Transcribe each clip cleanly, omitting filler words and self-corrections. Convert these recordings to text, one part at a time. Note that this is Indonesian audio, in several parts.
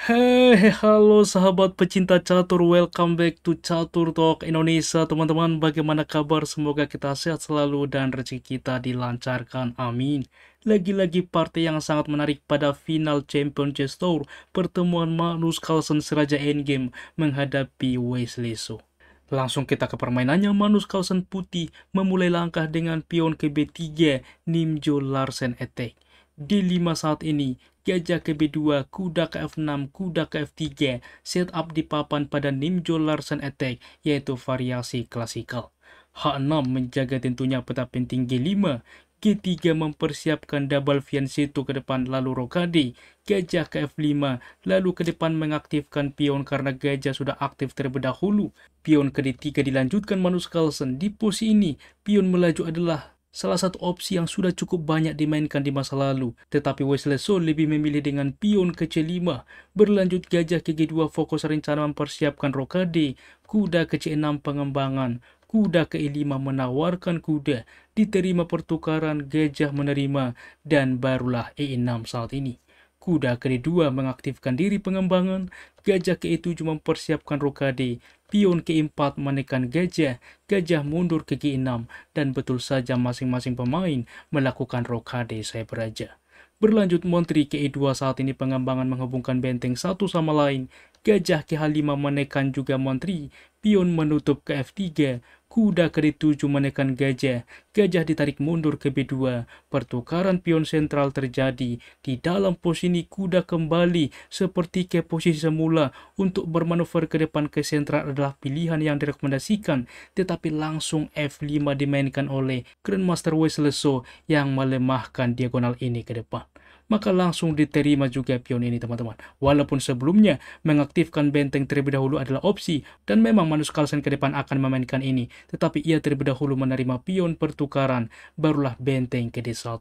Halo sahabat pecinta catur, welcome back to Catur Talk Indonesia. Teman-teman, bagaimana kabar? Semoga kita sehat selalu dan rezeki kita dilancarkan, amin. Lagi-lagi partai yang sangat menarik pada final Champion Chess Tour, pertemuan Magnus Carlsen si Raja Endgame menghadapi Wesley So. Langsung kita ke permainannya. Magnus Carlsen putih memulai langkah dengan pion ke B3, Nimjo Larsen attack. D5 saat ini, gajah ke B2, kuda ke F6, kuda ke F3, setup di papan pada Nimjo Larsen attack, yaitu variasi klasikal. H6 menjaga tentunya peta penting G5, G3 mempersiapkan double fianchetto ke depan, lalu rokade, gajah ke F5, lalu ke depan mengaktifkan pion karena gajah sudah aktif terlebih dahulu. Pion ke D3 dilanjutkan Magnus Carlsen. Di posisi ini, pion melaju adalah salah satu opsi yang sudah cukup banyak dimainkan di masa lalu, tetapi Wesley So lebih memilih dengan pion ke C5. Berlanjut gajah ke G2 fokus rencana mempersiapkan rokade, kuda ke C6 pengembangan, kuda ke E5 menawarkan kuda, diterima pertukaran, gajah menerima, dan barulah E6 saat ini. Kuda ke D2 mengaktifkan diri pengembangan, gajah ke E7 mempersiapkan rokade, pion ke E4 menekan gajah, gajah mundur ke G6, dan betul saja masing-masing pemain melakukan rokade sayap raja. Berlanjut menteri ke E2 saat ini pengembangan menghubungkan benteng satu sama lain, gajah ke H5 menekan juga menteri, pion menutup ke F3, kuda ke D7 menekan gajah, gajah ditarik mundur ke B2, pertukaran pion sentral terjadi, di dalam posisi kuda kembali seperti ke posisi semula untuk bermanuver ke depan ke sentral adalah pilihan yang direkomendasikan, tetapi langsung F5 dimainkan oleh Grandmaster Wesley So yang melemahkan diagonal ini ke depan. Maka langsung diterima juga pion ini teman-teman. Walaupun sebelumnya mengaktifkan benteng terlebih dahulu adalah opsi, dan memang Magnus Carlsen ke depan akan memainkan ini, tetapi ia terlebih dahulu menerima pion pertukaran, barulah benteng ke D1.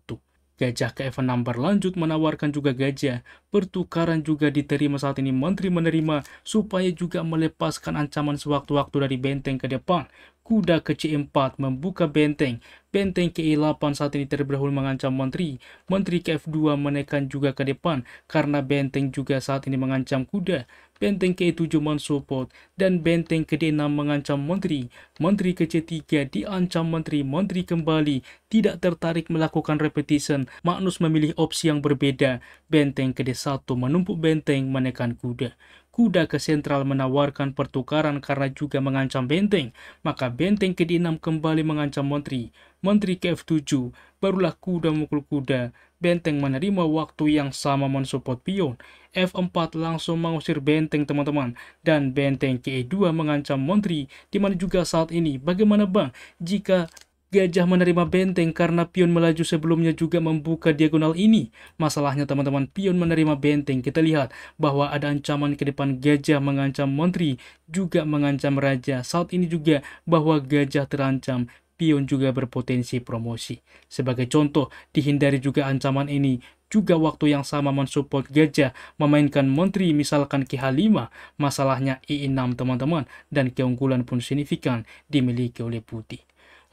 Gajah ke F6 berlanjut menawarkan juga gajah, pertukaran juga diterima saat ini, menteri menerima supaya juga melepaskan ancaman sewaktu-waktu dari benteng ke depan. Kuda ke C4 membuka benteng, benteng ke E8 saat ini terlebih dahulu mengancam menteri, menteri ke F2 menekan juga ke depan karena benteng juga saat ini mengancam kuda, benteng ke E7 mensupport, dan benteng ke D6 mengancam menteri, menteri ke C3 diancam menteri, menteri kembali, tidak tertarik melakukan repetition, Magnus memilih opsi yang berbeda, benteng ke D1 menumpuk benteng menekan kuda. Kuda ke sentral menawarkan pertukaran karena juga mengancam benteng, maka benteng ke D6 kembali mengancam menteri, menteri ke F7, barulah kuda mukul kuda, benteng menerima waktu yang sama mensupport pion, F4 langsung mengusir benteng teman-teman, dan benteng ke E2 mengancam menteri, dimana juga saat ini, bagaimana bang jika gajah menerima benteng karena pion melaju sebelumnya juga membuka diagonal ini? Masalahnya teman-teman, pion menerima benteng, kita lihat bahwa ada ancaman ke depan, gajah mengancam menteri, juga mengancam raja. Saat ini juga bahwa gajah terancam, pion juga berpotensi promosi. Sebagai contoh, dihindari juga ancaman ini, juga waktu yang sama mensupport gajah memainkan menteri misalkan ke H5, masalahnya E6 teman-teman, dan keunggulan pun signifikan dimiliki oleh putih.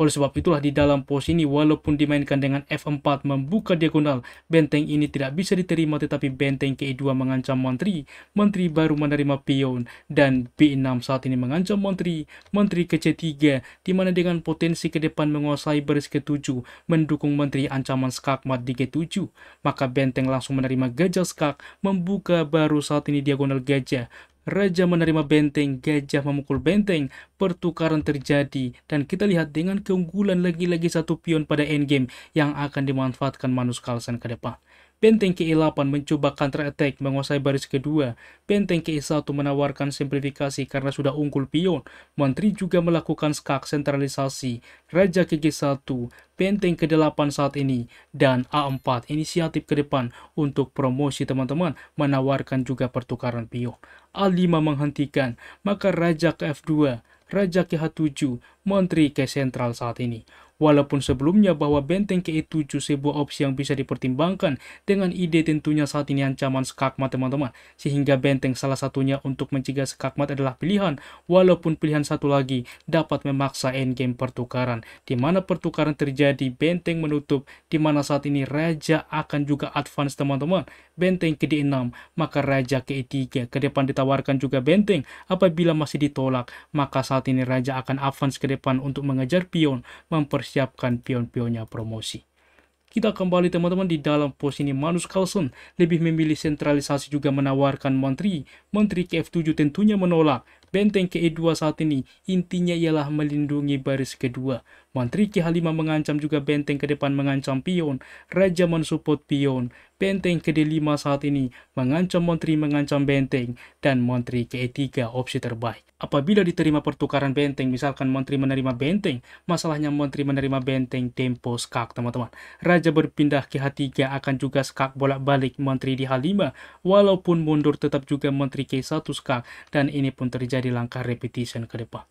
Oleh sebab itulah di dalam posisi ini walaupun dimainkan dengan F4 membuka diagonal, benteng ini tidak bisa diterima, tetapi benteng ke E2 mengancam menteri, menteri baru menerima pion, dan B6 saat ini mengancam menteri, menteri ke C3, dimana dengan potensi ke depan menguasai baris ke-7, mendukung menteri ancaman skakmat di G7, maka benteng langsung menerima gajah skak, membuka baru saat ini diagonal gajah. Raja menerima benteng, gajah memukul benteng, pertukaran terjadi, dan kita lihat dengan keunggulan lagi-lagi satu pion pada endgame yang akan dimanfaatkan Magnus Carlsen ke depan. Benteng ke E8 mencoba counter attack menguasai baris kedua. Benteng ke E1 menawarkan simplifikasi karena sudah unggul pion. Menteri juga melakukan skak sentralisasi. Raja ke G1, benteng ke 8 saat ini, dan A4 inisiatif ke depan untuk promosi teman-teman, menawarkan juga pertukaran pion. A5 menghentikan, maka raja ke F2, raja ke H7, Menteri ke sentral saat ini. Walaupun sebelumnya bahwa benteng ke E7 sebuah opsi yang bisa dipertimbangkan dengan ide tentunya saat ini ancaman skakmat teman-teman. Sehingga benteng salah satunya untuk mencegah skakmat adalah pilihan, walaupun pilihan satu lagi dapat memaksa endgame pertukaran. Di mana pertukaran terjadi, benteng menutup, di mana saat ini raja akan juga advance teman-teman. Benteng ke D6, maka raja ke E3, ke depan ditawarkan juga benteng. Apabila masih ditolak, maka saat ini raja akan advance ke depan untuk mengejar pion, mempersiapkan pion-pionnya promosi. Kita kembali teman-teman di dalam pos ini. Magnus Carlsen lebih memilih sentralisasi juga menawarkan menteri. Menteri ke F7 tentunya menolak. Benteng ke E2 saat ini intinya ialah melindungi baris kedua. Menteri ke H5 mengancam juga benteng ke depan mengancam pion. Raja mensupport pion. Benteng ke D5 saat ini mengancam menteri mengancam benteng. Dan menteri ke E3 opsi terbaik. Apabila diterima pertukaran benteng, misalkan menteri menerima benteng, masalahnya menteri menerima benteng tempo skak teman-teman. Raja berpindah ke H3 akan juga skak bolak-balik menteri di H5, walaupun mundur tetap juga menteri ke 1 skak, dan ini pun terjadi langkah repetition ke depan.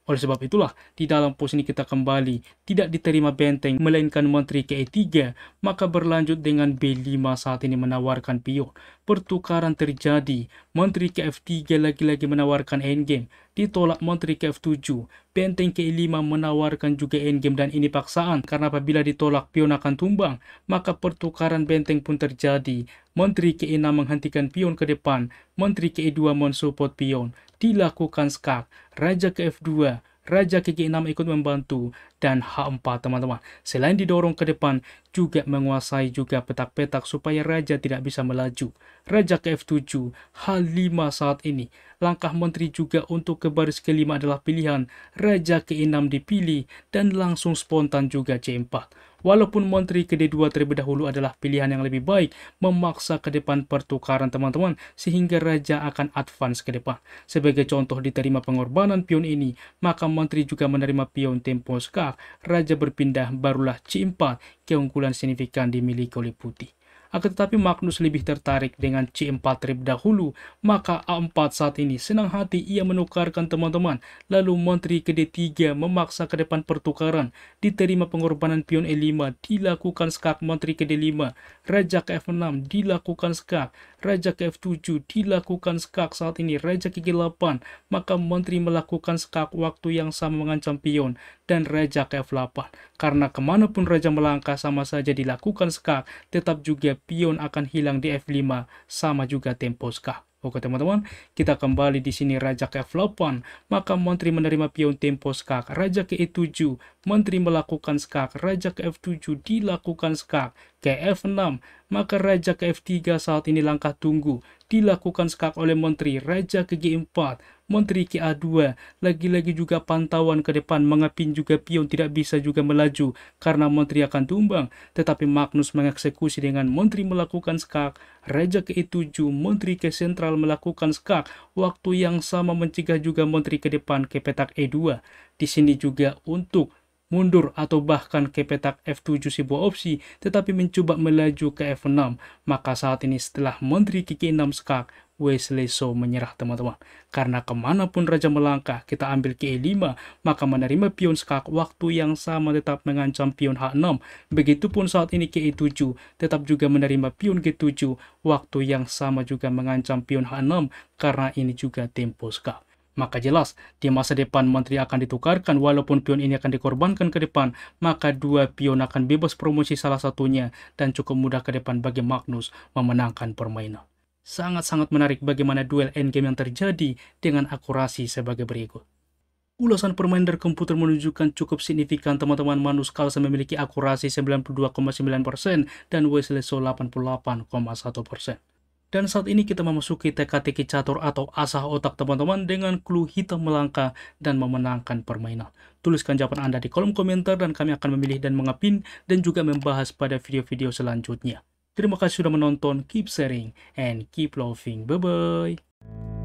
Oleh sebab itulah, di dalam pos ini kita kembali, tidak diterima benteng, melainkan menteri ke E3, maka berlanjut dengan B5 saat ini menawarkan pion. Pertukaran terjadi, menteri ke F3 lagi-lagi menawarkan endgame, ditolak menteri ke F7, benteng ke E5 menawarkan juga endgame dan ini paksaan, karena apabila ditolak pion akan tumbang, maka pertukaran benteng pun terjadi. Menteri ke E6 menghentikan pion ke depan, menteri ke E2 mensupport pion, dilakukan skak, raja ke F2, raja ke G6 ikut membantu, dan H4 teman-teman. Selain didorong ke depan, juga menguasai juga petak-petak supaya raja tidak bisa melaju. Raja ke F7, H5 saat ini. Langkah menteri juga untuk ke baris kelima adalah pilihan. Raja ke E6 dipilih, dan langsung spontan juga C4. Walaupun menteri ke D2 terlebih dahulu adalah pilihan yang lebih baik, memaksa ke depan pertukaran teman-teman, sehingga raja akan advance ke depan. Sebagai contoh diterima pengorbanan pion ini, maka menteri juga menerima pion tempo skak, raja berpindah barulah C4, keunggulan signifikan dimiliki oleh putih. Akan tetapi Magnus lebih tertarik dengan C4 terlebih dahulu, maka A4 saat ini senang hati ia menukarkan teman-teman. Lalu menteri ke D3 memaksa ke depan pertukaran, diterima pengorbanan pion E5, dilakukan skak menteri ke D5, raja ke F6, dilakukan skak, raja ke F7, dilakukan skak saat ini, raja ke G8, maka menteri melakukan skak waktu yang sama mengancam pion, dan raja ke F8. Karena kemanapun raja melangkah sama saja dilakukan skak, tetap juga pion akan hilang di F5, sama juga tempo skak. Oke teman-teman, kita kembali di sini raja ke F8, maka menteri menerima pion tempo skak, raja ke E7, menteri melakukan skak, raja ke F7 dilakukan skak, ke F6, maka raja ke F3 saat ini langkah tunggu, dilakukan skak oleh menteri, raja ke G4, menteri ke A2, lagi-lagi juga pantauan ke depan, mengapin juga pion tidak bisa juga melaju, karena menteri akan tumbang, tetapi Magnus mengeksekusi dengan menteri melakukan skak, raja ke E7, menteri ke sentral melakukan skak, waktu yang sama mencegah juga menteri ke depan ke petak E2. Di sini juga untuk mundur atau bahkan ke petak F7 sebuah opsi, tetapi mencoba melaju ke F6. Maka saat ini setelah menteri ke G6 skak, Wesley So menyerah teman-teman. Karena kemanapun raja melangkah, kita ambil ke E5, maka menerima pion skak, waktu yang sama tetap mengancam pion H6. Begitupun saat ini ke E7, tetap juga menerima pion G7, waktu yang sama juga mengancam pion H6, karena ini juga tempo skak. Maka jelas, di masa depan menteri akan ditukarkan, walaupun pion ini akan dikorbankan ke depan, maka dua pion akan bebas promosi salah satunya, dan cukup mudah ke depan bagi Magnus memenangkan permainan. Sangat-sangat menarik bagaimana duel endgame yang terjadi dengan akurasi sebagai berikut. Ulasan permainan dari komputer menunjukkan cukup signifikan teman-teman. Magnus Carlsen memiliki akurasi 92,9% dan Wesley So 88,1%. Dan saat ini kita memasuki teka-teki catur atau asah otak teman-teman dengan clue hitam melangkah dan memenangkan permainan. Tuliskan jawaban Anda di kolom komentar dan kami akan memilih dan mengapin dan juga membahas pada video-video selanjutnya. Terima kasih sudah menonton, keep sharing, and keep loving. Bye-bye.